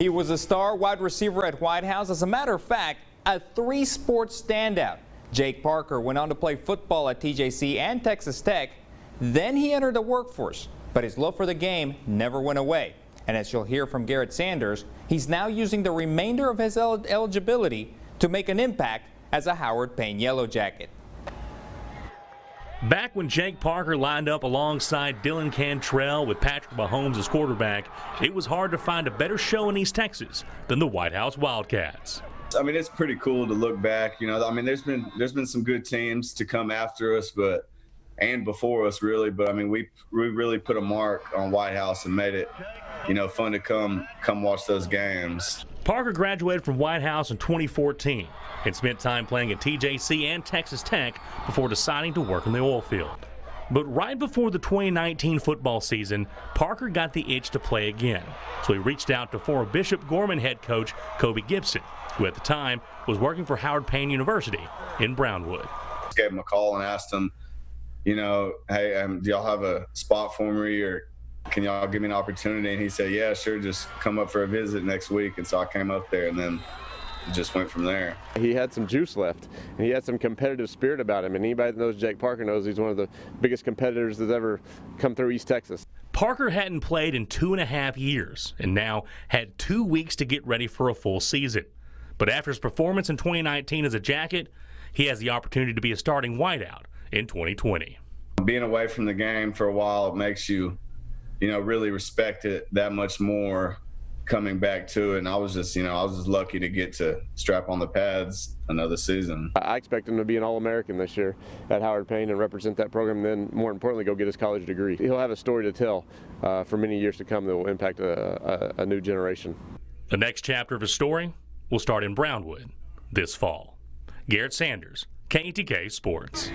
He was a star wide receiver at Whitehouse. As a matter of fact, a three-sports standout. Jake Parker went on to play football at TJC and Texas Tech. Then he entered the workforce, but his love for the game never went away. And as you'll hear from Garrett Sanders, he's now using the remainder of his eligibility to make an impact as a Howard Payne Yellow Jacket. Back when Jake Parker lined up alongside Dylan Cantrell with Patrick Mahomes as quarterback, it was hard to find a better show in East Texas than the Whitehouse Wildcats. I mean, it's pretty cool to look back. You know, I mean, there's been some good teams to come after us, and before us really. But I mean, we really put a mark on Whitehouse and made it, you know, fun to come watch those games. Parker graduated from Whitehouse in 2014 and spent time playing at TJC and Texas Tech before deciding to work in the oil field. But right before the 2019 football season, Parker got the itch to play again. So he reached out to former Bishop Gorman head coach Kobe Gibson, who at the time was working for Howard Payne University in Brownwood. Gave him a call and asked him, you know, hey, do y'all have a spot for me, or can y'all give me an opportunity? And he said, yeah, sure, just come up for a visit next week. And so I came up there, and then it just went from there. He had some juice left, and he had some competitive spirit about him. And anybody that knows Jake Parker knows he's one of the biggest competitors that's ever come through East Texas. Parker hadn't played in 2.5 years and now had 2 weeks to get ready for a full season. But after his performance in 2019 as a Jacket, he has the opportunity to be a starting wideout in 2020. Being away from the game for a while, it makes you, you know, really respect it that much more coming back to it. And I was just lucky to get to strap on the pads another season. I expect him to be an All-American this year at Howard Payne and represent that program, and then more importantly go get his college degree. He'll have a story to tell for many years to come that will impact a new generation. The next chapter of his story will start in Brownwood this fall. Garrett Sanders, KETK Sports.